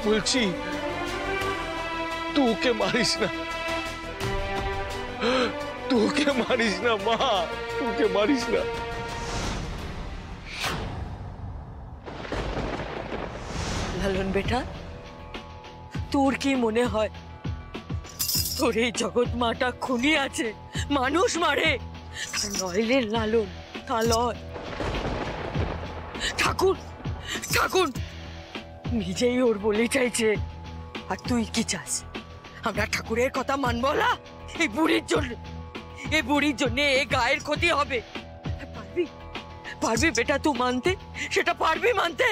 বলছি তোকে মারিস না, তোকে মারিস না মা, তোকে মারিস না। লালন বেটা, তোর কি মনে হয় তোর এই জগৎ মাটা খুনি আছে, মানুষ মারে? নইলে লালন তা লয়। ঠাকুর ঠাকুর নিজেই ওর বলে চাইছে, আর তুই কি চাস? আমরা ঠাকুরের কথা মানবো না? এই বুড়ির জন্য, এই বুড়ির জন্য এই গায়ের ক্ষতি হবে? পারবি পারবি বেটা তুই মানতে? সেটা পারবি মানতে?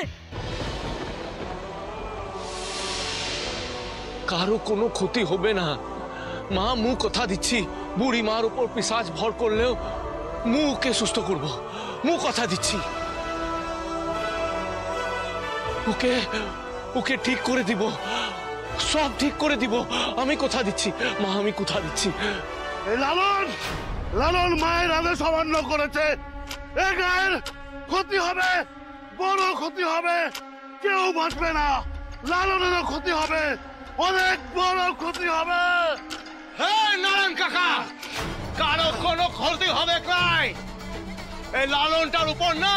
কারো কোনো ক্ষতি হবে না মা, মু কথা দিচ্ছি। বুড়ি মার উপর পিশাচ ভর করলেও মুকে সুস্থ করব, মু কথা দিচ্ছি। ওকে ওকে ঠিক করে দিব, সব ঠিক করে দিব, আমি কথা দিচ্ছি মা, আমি কথা দিচ্ছি। লালন, লালন মায়ের আদেশ অমান্য করেছে, এ গায়ের ক্ষতি হবে, বড় ক্ষতি হবে, কেউ বাঁচবে না। লালনেরও ক্ষতি হবে, অনেক বড় ক্ষতি হবে। হ্যাঁ নারায়ণ কাকা, কারো কোনো ক্ষতি হবে নাই। এই লালনটার উপর না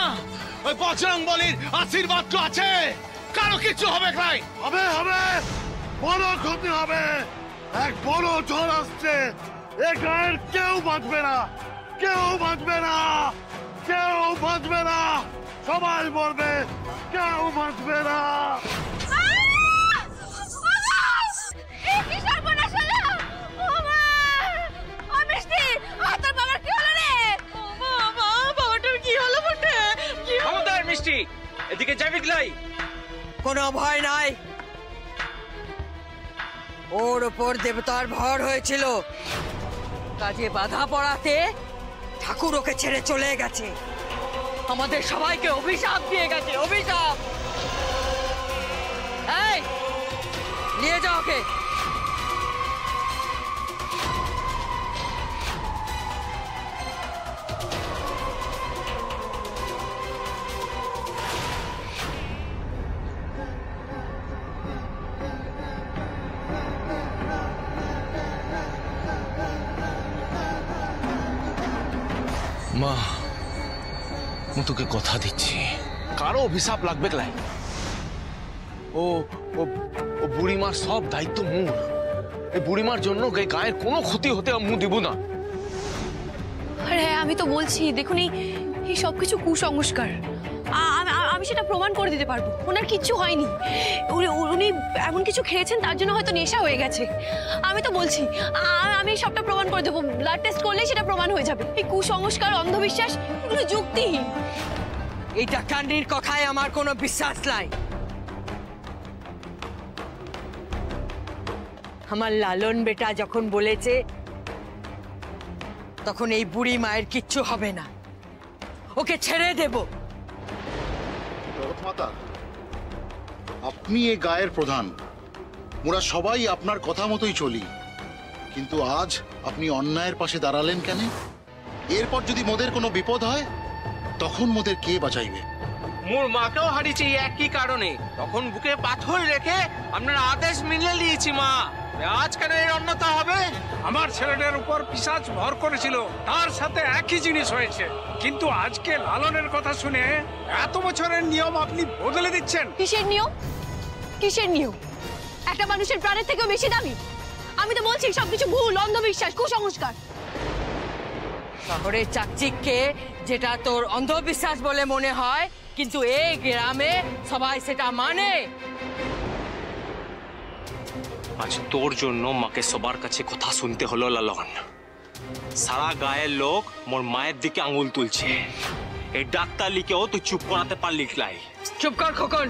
ওই বজরং বলির আশীর্বাদ তো আছে, কারো কিছু হবে নাই। হবে হবে, বড় ক্ষতি হবে। এক বড় ঝড় আসছে, এ গায়ের কেউ বাঁচবে না, কেউ বাঁচবে না, কেউ বাঁচবে না, সবাই মরবে, কেউ বাঁচবে না। এদিকে যাবি গলাই, কোনো ভয় নাই। ওর উপর দেবতার ভর হয়েছিল, কাজে বাধা পড়াতে ঠাকুর ওকে ছেড়ে চলে গেছে, আমাদের সবাইকে অভিশাপ দিয়ে গেছে, অভিশাপ। এই নিয়ে যাও ওকে। মা মু তোকে কথা দিচ্ছি, কারো অভিশাপ লাগবে নাই। ও ও বুড়িমার সব দায়িত্ব মুর। এই বুড়িমার জন্য গায়ের কোনো ক্ষতি হতে মু দিব না। আরে আমি তো বলছি, দেখুন এই সবকিছু কুসংস্কার, আমি সেটা প্রমাণ করে দিতে পারবো। ওনার কিচ্ছু হয়নি, উনি এমন কিছু খেয়েছেন তার জন্য হয়তো নেশা হয়ে গেছে। আমি তো বলছি আমি সবটা প্রমাণ করে দেবো, ব্লাড টেস্ট করলেই সেটা প্রমাণ হয়ে যাবে। এই কুসংস্কার, অন্ধবিশ্বাস এগুলো যুক্তিহীন। এই ডাকানির কথায় আমার কোনো বিশ্বাস নাই। আমার লালন বেটা যখন বলেছে তখন এই বুড়ি মায়ের কিচ্ছু হবে না, ওকে ছেড়ে দেব। জগৎমাতা, আপনি এই গায়ের প্রধান, মোরা সবাই আপনার কথা মতোই চলি, কিন্তু আজ আপনি অন্যায়ের পাশে দাঁড়ালেন কেন? এরপর যদি মোদের কোনো বিপদ হয় তখন মোদের কে বাঁচাইবে? মোর মাকেও হারিয়েছি একই কারণে, তখন বুকে পাথর রেখে আপনার আদেশ মেনে নিয়েছি মা। আজ কেন এর অন্যতা হবে? আমার ছেলেটার উপর পিশাচ ভর করেছিল, তার সাথে একই জিনিস হয়েছে, কিন্তু আজকে লালনের কথা শুনে এত বছরের নিয়ম আপনি বদলে দিচ্ছেন। কিসের নিয়ম? কিসের নিয়ম? একটা মানুষের প্রাণের থেকেও বেশি দামি? আমি তো বলছি সবকিছু ভুল, অন্ধবিশ্বাস, কুসংস্কার। শহরের চাকচিককে যেটা তোর অন্ধবিশ্বাস বলে মনে হয়, কিন্তু এই গ্রামে সবাই সেটা মানে। আজ তোর জন্য মাকে সবার কাছে কথা শুনতে হলো লালন। সারা গায়ের লোক মোর মায়ের দিকে আঙুল তুলছে, এই ডাক্তার লিখেও তুই চুপ করাতে পারলি লাই? চুপ কর খোকন।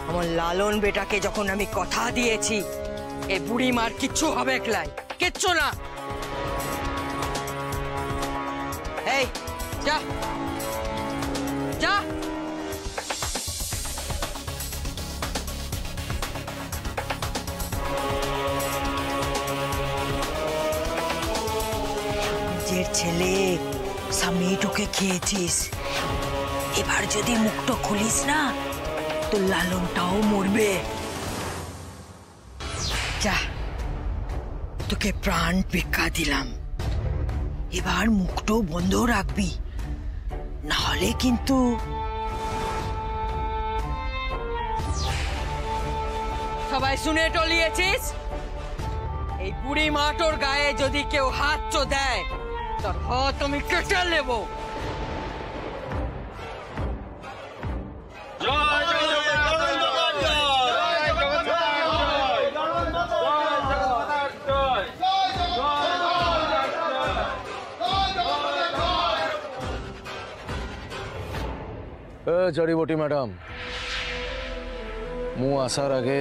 আমার লালন বেটাকে যখন আমি কথা দিয়েছি এই বুড়ি মার কিচ্ছু হবে লাই, কিচ্ছু না। এই যা যা। নিজের ছেলে সামনে ঢুকে খেয়েছিস, এবার যদি মুখটা খুলিস না তো লালনটাও মরবে। যা, তোকে প্রাণ ভিক্ষা দিলাম, এবার মুখটাও বন্ধ রাখবি, না হলে কিন্তু। সবাই শুনে টলিয়েছিস? এই বুড়ি মাটোর গায়ে যদি কেউ হাত চো দেয় তোর হাত আমি কেটে নেব। জড়িবটি ম্যাডাম, মু আসার আগে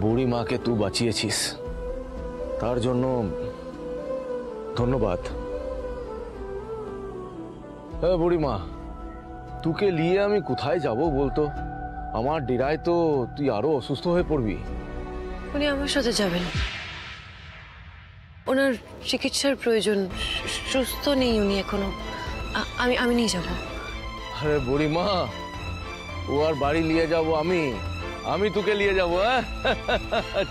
বুড়ি মাকে তুই বাঁচিয়েছিস, তার জন্য ধন্যবাদ। বুড়ি মা, তোকে নিয়ে আমি কোথায় যাব বলতো? আমার ডেরায় তো তুই আরো অসুস্থ হয়ে পড়বি। উনি আমার সাথে যাবেন, ওনার চিকিৎসার প্রয়োজন, সুস্থ নেই উনি এখনো। আমি নিয়ে যাব। আরে বুড়ি মা, ও আর বাড়ি নিয়ে যাব আমি তোকে নিয়ে যাব।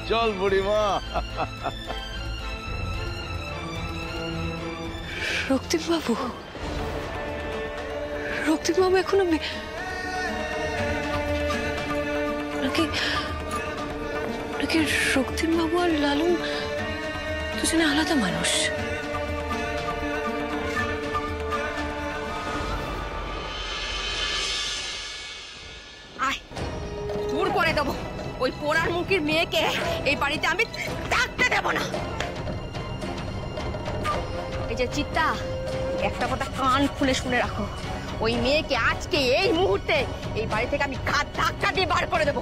চল বুড়ি মা। রক্তিমবাবু, রক্তিমবাবু এখনো নাকি রক্তিমবাবু আর লালন দুজনে আলাদা মানুষ? দূর করে দেবো ওই পোড়ার মুখের মেয়েকে, এই বাড়িতে আমি থাকতে দেব না। এই যে চিত্তা, একটা কথা কান খুলে শুনে রাখো, ওই মেয়েকে আজকে এই মুহূর্তে এই বাড়ি থেকে আমি ঘাত ধাক্কা দিয়ে বার করে দেবো।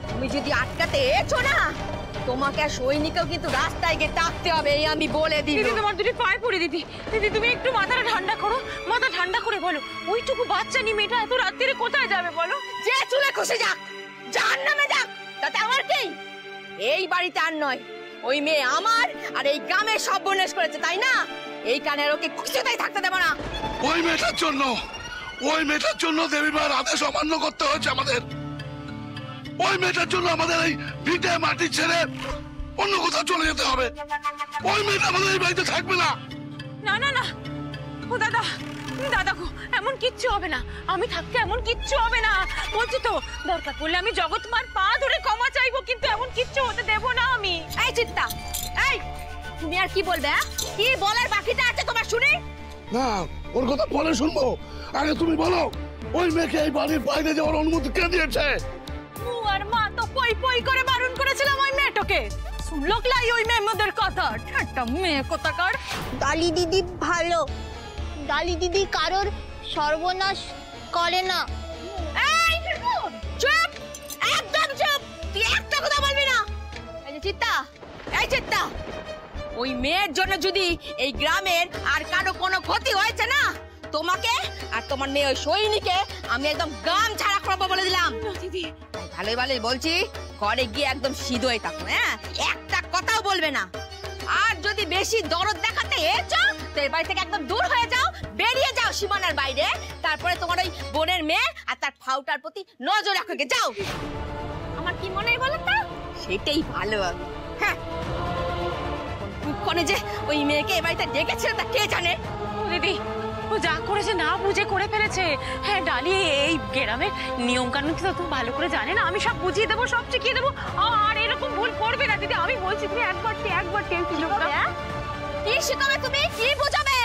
তুমি যদি আটকাতে এছো না, তোমাকে আর সৈনিকেও কিন্তু রাস্তায় গিয়ে ডাকতে হবে, এই আমি বলে দিই। দিদি, তোমার দুটি পায়ে পড়ে দিদি। দিদি, তুমি একটু মাথাটা ঠান্ডা করো, মাথা ঠান্ডা করে বলো, ওইটুকু বাচ্চা নিয়ে মেয়েটা এত রাত্রিরে কোথায় যাবে বলো? যে চুলে খুশি যাক, জাহান্নামে যাক, তাতে আমার কি? এই বাড়িতে আর নয়, ওই মেয়ে আমার আর এই গ্রামে সব বনেশ করেছে, তাই না? এই কানের ওকে কিছুতেই থাকতে দেব না। ওই মেয়েটার জন্য দেবীমার আদেশ অমান্য করতে হয়েছে আমাদের। ওই মেয়েটার জন্য আমাদের এই ভিটে মাটি ছেড়ে অন্য কোথাও চলে যেতে হবে। ওই মেয়েটা আমাদের এই বাড়িতে থাকবে না। না না না, ও দাদা, দাদা গো, এমন কিচ্ছু হবে না, আমি থাকতে এমন কিচ্ছু হবে না বলছি তো। দরকার পড়লে আমি জগৎমার পা ধরে ক্ষমা চাইবো, কিন্তু এমন কিচ্ছু হতে দেব না আমি। এই চিত্তা, এই তুমি আর কি বলবে? কি বলার বাকিটা আছে তোমার শুনি? না, ওর কথা পরে শুনবো, আগে তুমি বলো ওই মেয়েকে এই বাড়ির বাইরে যাওয়ার অনুমতি কে দিয়েছে? আর মা তো পই পই করে বারণ করেছিলাম ওই মেয়েটাকে। শুনলো ক্লাই ওই মেয়েদের কথা? ঠাট্টা মেয়ে কোথাকার। ডালি দিদি ভালো, ডালি দিদি কারোর সর্বনাশ করে না। এই চুপ, একদম চুপ, তুই একটা কথা বলবি না। এই যে চিত্তা, এই চিত্তা, ওই মেয়ের জন্য যদি এই গ্রামের আর কারো কোনো ক্ষতি হয়েছে না, তোমাকে আর তোমার মেয়ে ওই সৈনিকে আমি একদম গ্রাম ছাড়া করবো বলে দিলাম। দিদি, ভালোই ভালোই বলছি, ঘরে গিয়ে একদম সিধ হয়ে থাকো, হ্যাঁ? একটা কথাও বলবে না। আর যদি বেশি দরদ দেখাতে এসো তো এর বাড়ি থেকে একদম দূর হয়ে যাও, বেরিয়ে যাও সীমানার বাইরে। তারপরে তোমার ওই বোনের মেয়ে আর তার ফাউটার প্রতি নজর রাখো, যাও। আমার কি মনে হয় বলো তো, সেটাই ভালো। হ্যাঁ, কোনে যে ওই মেয়েকে এ বাড়িতে ডেকেছিল তা কে জানে? দিদি, ও যা করেছে না বুঝে করে ফেলেছে। হ্যাঁ, ডালি এই গ্রামের নিয়ম কানুন তো তুমি ভালো করে জানে না, আমি সব বুঝিয়ে দেবো, সব শিখিয়ে দেবো, আর এরকম ভুল করবে না দিদি। আমি বলছি তুমি একবার কি শিখাবে তুমি, কি বোঝাবে?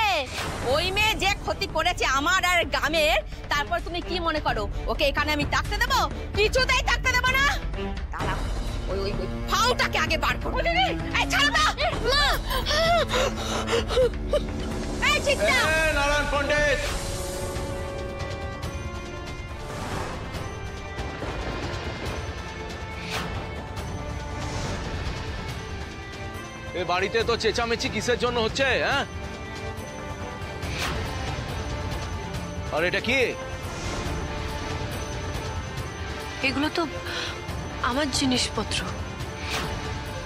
ওই মেয়ে যে ক্ষতি করেছে আমার আর গ্রামের, তারপর তুমি কি মনে করো ওকে এখানে আমি থাকতে দেবো? কিছুতেই থাকতে দেবো না। দাঁড়াও, ওই ওই ফাউটাকে আগে বার করো। দিদি, এই ছাড়ো না। এই চিত্তা, নারায়ণ পণ্ডিত, এ বাড়িতে তো চেঁচামেচি কিসের জন্য হচ্ছে? হ্যাঁ, আর এটা কি? এগুলো তো আমার জিনিসপত্র।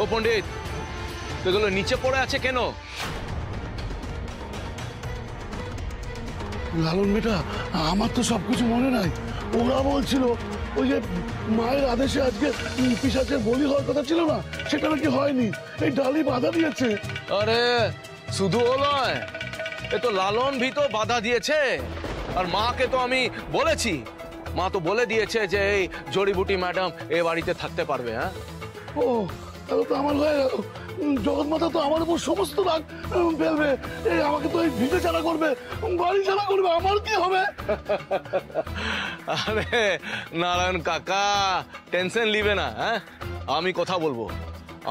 ও পণ্ডিত, এগুলো নিচে পড়ে আছে কেন? লালন বেটা, আমার তো সবকিছু মনে নাই। ওরা বলছিল ওই যে মায়ের আদেশে আজকে পিশাচের বলি হওয়ার কথা ছিল না, সেটা নাকি হয়নি। এই ডালি বাধা দিয়েছে। আরে শুধু ও নয়, এ তো লালন ভি তো বাধা দিয়েছে। আর মাকে তো আমি বলেছি, মা তো বলে দিয়েছে যে এই জড়িবুটি ম্যাডাম এ বাড়িতে থাকতে পারবে। হ্যাঁ, ও তাহলে তো আমার হয়ে গেল। জগৎমাতা তো আমার উপর সমস্ত রাগ ফেলবে। এই আমাকে তো এই ভিটে ছাড়া করবে, বাড়ি ছাড়া করবে, আমার কি হবে? আরে নারায়ণ কাকা, টেনশন নিবে না। হ্যাঁ, আমি কথা বলবো,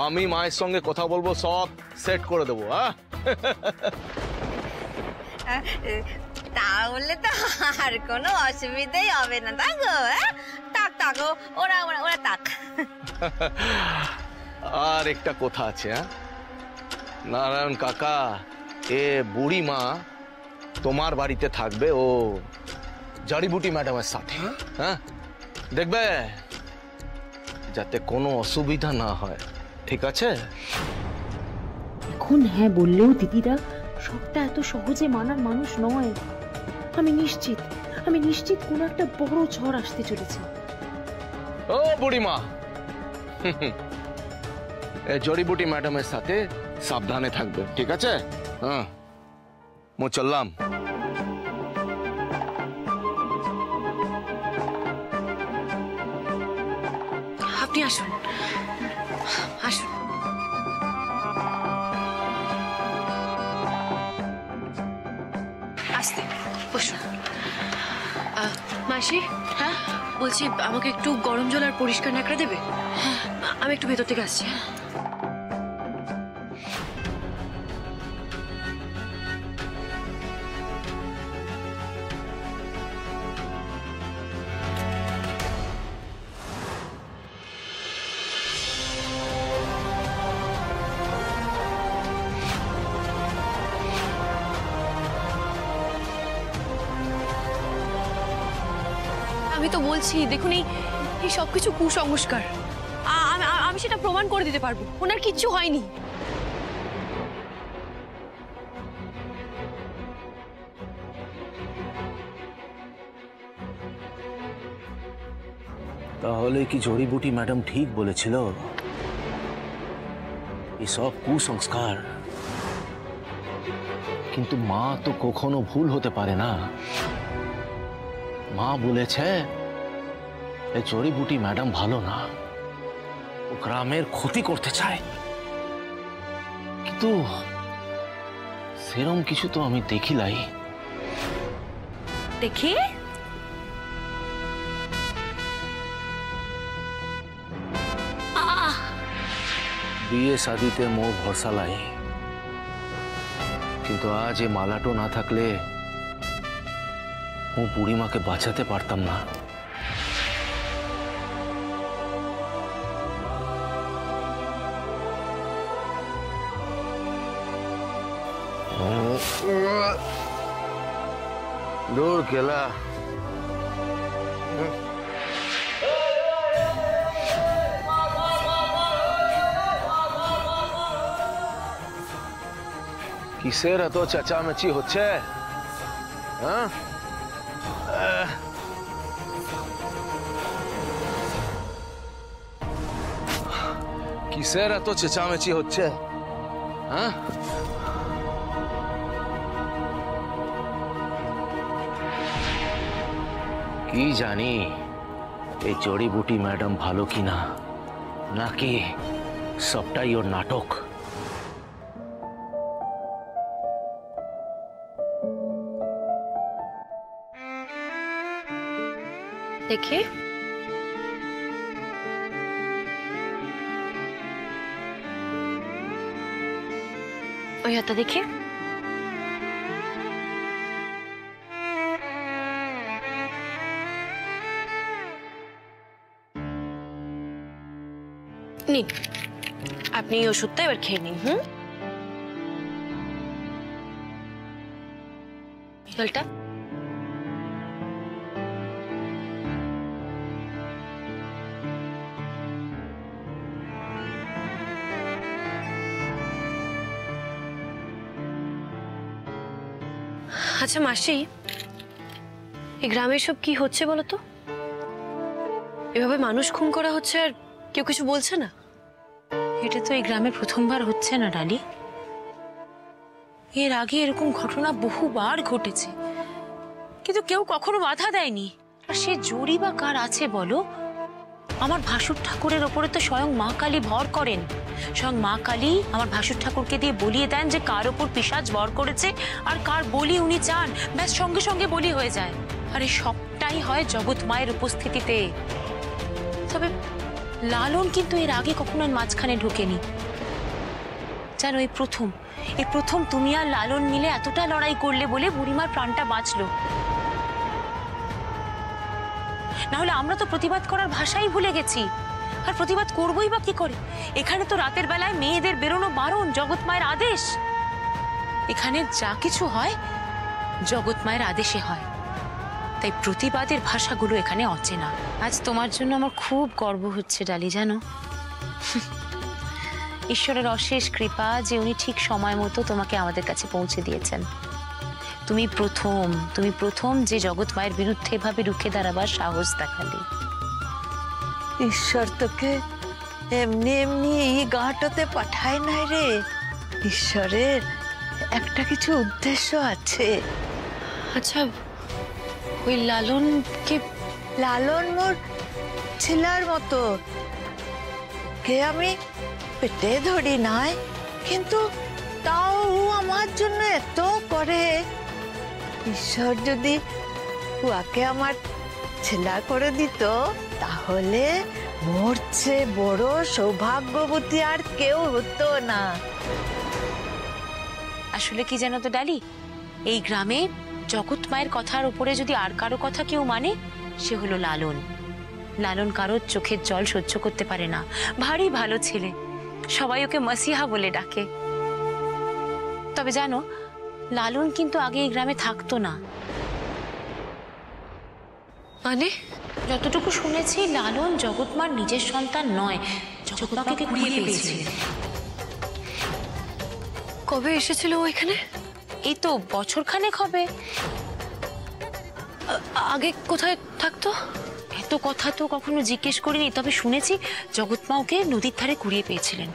আমি মায়ের সঙ্গে কথা বলবো, সব সেট করে দেবো। হ্যাঁ, তাহলে তো আর কোনো অসুবিধাই হবে না, তাই গো? তাক তাকো, ওরা ওরা ওরা তাক। আর একটা কথা আছে। নারায়ণ কাকা, এ বুড়ি মা তোমার বাড়িতে থাকবে ও জড়িবুটি ম্যাডামের সাথে। হ্যাঁ, দেখবে যাতে কোনো অসুবিধা না হয়, ঠিক আছে? এখন হ্যাঁ বললেও দিদিরা সবটা এত সহজে মানার মানুষ নয়। আমি নিশ্চিত কোনো একটা বড় ঝড় আসতে চলেছে। ও বুড়িমা, জড়িবুটি ম্যাডামের সাথে সাবধানে থাকবে, ঠিক আছে? হ্যাঁ, মু চললাম। আপনি আসুন, আসুন। আসতে বসুন। মাসি, হ্যাঁ বলছি, আমাকে একটু গরম জল আর পরিষ্কার ন্যাকড়া দেবে? হ্যাঁ, আমি একটু ভেতর থেকে আসছি। আমি তো বলছি, দেখুন এই সবকিছু কুসংস্কার। আমি সেটা প্রমাণ করে দিতে পারবো, ওনার কিচ্ছু হয়নি। তাহলে কি জড়িবুটি ম্যাডাম ঠিক বলেছিল? এসব কুসংস্কার। কিন্তু মা তো কখনো ভুল হতে পারে না। মা বলেছে এই জড়িবুটি ম্যাডাম ভালো না, ও গ্রামের ক্ষতি করতে চায়। কিন্তু সেরম কিছু তো আমি দেখিলাই। দেখি বিয়ে শাদিতে মোর ভরসা লাই, কিন্তু আজ এ মালাটো না থাকলে ও বুড়িমাকে বাঁচাতে পারতাম না। দূর কেলা। কিসের এত চেঁচামেচি হচ্ছে? হ্যাঁ, কিসের এত চেঁচামেচি হচ্ছে? হ্যাঁ, কি জানি এই জড়িবুটি ম্যাডাম ভালো কিনা, নাকি সবটাই ওর নাটক। দেখে ওই হাতটা দেখে। নিন, আপনি এই ওষুধটা এবার খেয়ে নিন। জলটা আচ্ছা মাসি, এই গ্রামে সব কি হচ্ছে বলো তো? এভাবে মানুষ খুন করা হচ্ছে আর কেউ কিছু বলছে না? এটা তো এই গ্রামে প্রথমবার হচ্ছে না ডালি। এর আগে এরকম ঘটনা বহুবার ঘটেছে, কিন্তু কেউ কখনো বাধা দেয়নি। আর সে জোরই বা কার আছে বলো? আমার ভাসুর ঠাকুরের ওপরে তো স্বয়ং মা কালী ভর করেন। স্বয়ং মা কালী আমার ভাসুর ঠাকুরকে দিয়ে বলিয়ে দেন যে কার ওপর পিশাচ ভর করেছে আর কার বলি উনি চান, ব্যাস সঙ্গে সঙ্গে বলি হয়ে যায়। আর এই সবটাই হয় জগৎ মায়ের উপস্থিতিতে। তবে লালন কিন্তু এর আগে কখনো মাঝখানে ঢোকেনি। জানো, এই প্রথম তুমি আর লালন মিলে এতটা লড়াই করলে বলে বুড়িমার প্রাণটা বাঁচলো। না হলে আমরা তো প্রতিবাদ করার ভাষাই ভুলে গেছি। আর প্রতিবাদ করবোই বা কি করে? এখানে তো রাতের বেলায় মেয়েদের বেরোনো বারণ, জগৎ মায়ের আদেশ। এখানে যা কিছু হয় জগৎ মায়ের আদেশে হয়, তাই প্রতিবাদের ভাষাগুলো এখানে অচেনা। আজ তোমার জন্য আমার খুব গর্ব হচ্ছে ডালি, জানো। ঈশ্বরের অশেষ কৃপা যে উনি ঠিক সময় মতো তোমাকে আমাদের কাছে পৌঁছে দিয়েছেন। তুমি প্রথম যে জগৎ মায়ের বিরুদ্ধে এভাবে রুখে দাঁড়াবার সাহস দেখালে। ঈশ্বর তোকে এমনি এমনি এই ঘাটতে পাঠায় নাই রে। ঈশ্বরের একটা কিছু উদ্দেশ্য আছে। আচ্ছা, ওই লালন মোর ছেলার মতো, কে আমি পেটে ধরি নাই, কিন্তু তাও আমার জন্য এত করে। ঈশ্বর যদি ওকে আমার ছেলা করে দিত, তাহলে মোর চেয়ে বড় সৌভাগ্যবতী আর কেউ হতো না। আসলে কি জানো তো ডালি, এই গ্রামে জগৎ মায়ের কথার উপরে যদি আর কারো কথা কেউ মানে, সে হলো লালন। লালন কারোর চোখের জল সহ্য করতে পারে না। ভারী ভালো ছেলে, সবাই ওকে মাসিহা বলে ডাকে। তবে জানো, লালন কিন্তু আগে এই গ্রামে থাকতো না। মানে যতটুকু শুনেছি, লালন জগৎমার নিজের সন্তান নয়, জগৎমাকে কুড়িয়ে পেয়েছে। কবে এসেছিল ও এখানে? এই তো বছরখানেক হবে। আগে কোথায় থাকতো? এত কথা তো কখনো জিজ্ঞেস করিনি, তবে শুনেছি জগৎমা ওকে নদীর ধারে কুড়িয়ে পেয়েছিলেন।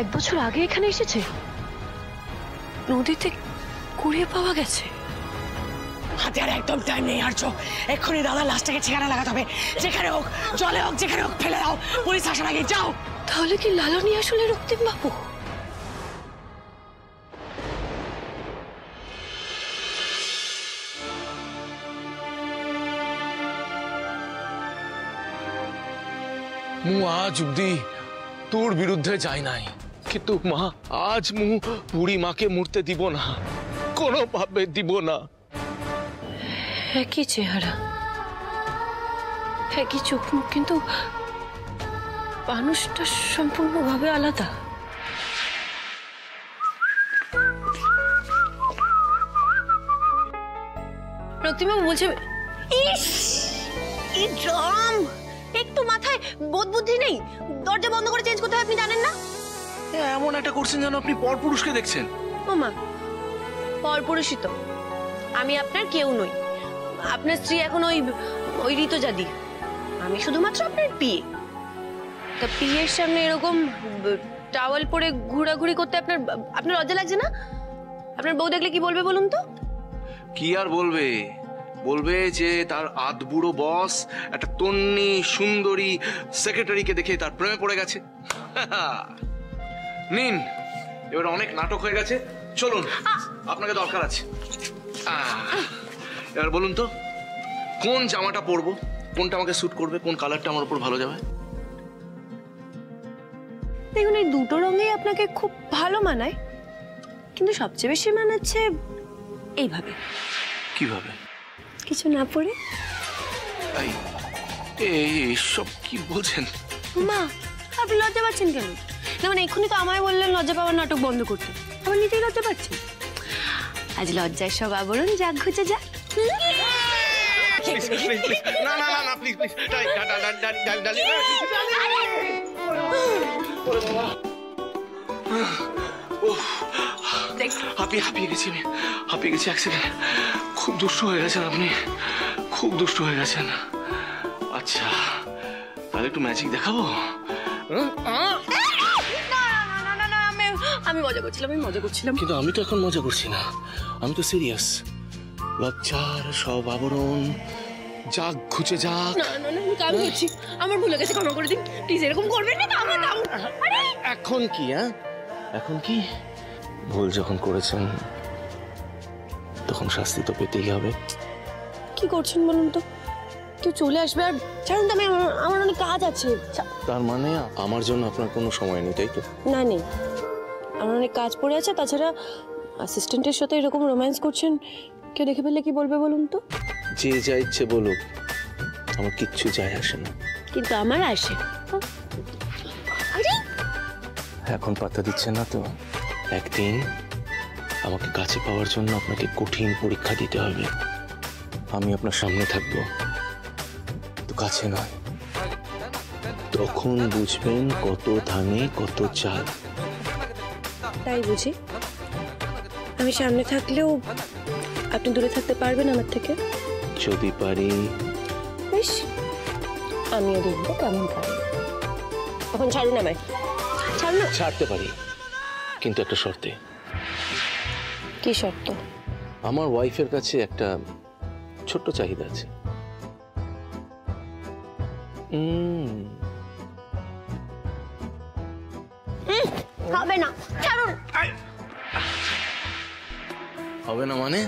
এক বছর আগে এখানে এসেছে, নদীতে কুড়িয়ে পাওয়া গেছে। হাতে আর একদম টাইম নেই আর্য। এক্ষুনি দাদা লাশটাকে ঠিকানা লাগাতে হবে। যেখানে হোক, জলে হোক, যেখানে হোক ফেলে দাও। পুলিশ আসার আগে যাও। তাহলে কি লালনই আসলে রক্তিম বাবু? মু আজ অব্দি তোর বিরুদ্ধে যাই নাই, কিন্তু মা আজ মু বুড়ি মাকে মরতে দিব না, কোনোভাবে দিব না। একই চেহারা, একই চোখ মুখ, কিন্তু মানুষটা সম্পূর্ণভাবে আলাদা। রক্তিমবাবু বলছে, ইস, কি ড্রাম! একটু মাথায় বোধ বুদ্ধি নেই? দরজা বন্ধ করে চেঞ্জ করতে হয়, আপনি জানেন না? এমন একটা করছেন যেন আপনি পরপুরুষকে দেখছেন। ওমা, পরপুরুষই তো। আমি আপনার কেউ নই। আপনার স্ত্রী এখন ওই ঋতুজাদি, আমি শুধুমাত্র আপনার পিয়ে। তা পিয়ের সামনে এরকম টাওয়াল পরে ঘোরাঘুরি করতে আপনার লজ্জা লাগছে না? আপনার বউ দেখলে কি বলবে বলুন তো? কি আর বলবে? বলবে যে তার আধবুড়ো বস একটা তন্নি সুন্দরী সেক্রেটারিকে দেখে তার প্রেমে পড়ে গেছে। নিন, এবার অনেক নাটক হয়ে গেছে, চলুন, আপনাকে দরকার আছে। এবার বলুন তো, কোন জামাটা পরবো, কোনটা আমাকে স্যুট করবে, কোন কালারটা আমার উপর ভালো যাবে? দেখুন, এই দুটো রঙেই আপনাকে খুব ভালো মানায়, কিন্তু সবচেয়ে বেশি মানাচ্ছে এইভাবে। কিভাবে? কিছু না পরে। এই সব কি বলছেন মা? আপনি লজ্জা পাচ্ছেন কেন? না মানে এক্ষুনি তো আমায় বললেন লজ্জা পাওয়ার নাটক বন্ধ করতে, আবার নিজেই লজ্জা পাচ্ছেন। আজ লজ্জার সব আবরণ যাক ঘুচে যাক। না না না না প্লিজ প্লিজ ডালি হাঁপিয়ে গেছি এক সেকেন্ড। খুব দুষ্ট হয়ে গেছেন আপনি, খুব দুষ্ট হয়ে গেছেন। আচ্ছা তাহলে একটু ম্যাজিক দেখাবো? আমি মজা করছিলাম কিন্তু আমি তো এখন মজা করছি না, আমি তো সিরিয়াস। লজ্জার সব আবরণ যাক ঘুচে যাক। আমি কাজ করছি, আমার ভুলে গেছে, ক্ষমা করে দিন প্লিজ। এরকম করবেন না। এখন কি? এখন কি? ভুল যখন করেছেন তখন শাস্তি তো পেতেই হবে। কি করছেন বলুন তো? কেউ চলে আসবে আর ছাড়ুন তো, আমার অনেক কাজ আছে। তার মানে আমার জন্য আপনার কোনো সময় নেই, তাই তো? না নেই, আমার অনেক কাজ পড়ে আছে। তাছাড়া অ্যাসিস্ট্যান্টের সাথে এরকম রোম্যান্স করছেন, কেউ দেখে ফেললে কি বলবে বলুন তো? যে যা ইচ্ছে বলুক, আমার কিচ্ছু যায় আসে না। কিন্তু আমার আসে। এখন পাত্তা দিচ্ছেন না তো? একদিন আমাকে কাছে পাওয়ার জন্য আপনাকে কঠিন পরীক্ষা দিতে হবে। আমি আপনার সামনে থাকবো, তো কাছে নয়। তখন বুঝবেন কত ধানে কত চাল। তাই বুঝি? আমি সামনে থাকলেও আপনি দূরে থাকতে পারবেন আমার থেকে? যদি পারি। বেশ, আমিও দেখবো কেমন পারি। এখন ছাড়ুন আমায়, ছাড়ুন। ছাড়তে পারি, কিন্তু একটা শর্তে। কি শর্ত? আমার ওয়াইফের কাছে একটা ছোট্ট চাহিদা আছে। হবে না, ছাড়ুন। হবে না মানে?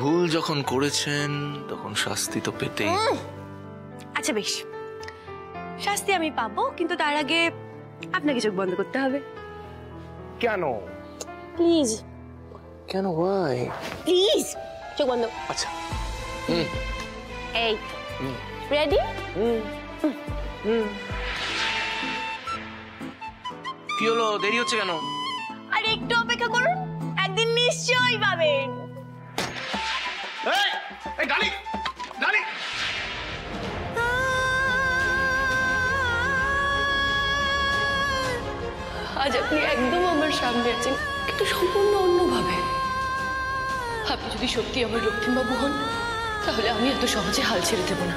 ভুল যখন করেছেন তখন শাস্তি তো পেতেই। আচ্ছা বেশ, শাস্তি আমি পাবো, কিন্তু তার আগে আপনাকে চোখ বন্ধ করতে হবে। কেন? প্লিজ। কেন? ভাই প্লিজ চোখ বন্ধ। আচ্ছা এই রেডি? কি হলো, দেরি হচ্ছে কেন? আর একটু অপেক্ষা করুন, একদিন নিশ্চয়ই পাবেন। আজ আপনি একদম আমার সামনে আছেন, কিন্তু সম্পূর্ণ অন্যভাবে। আপনি যদি সত্যি আমার রক্তিমবাবু হন, তাহলে আমি এত সহজে হাল ছেড়ে দেব না।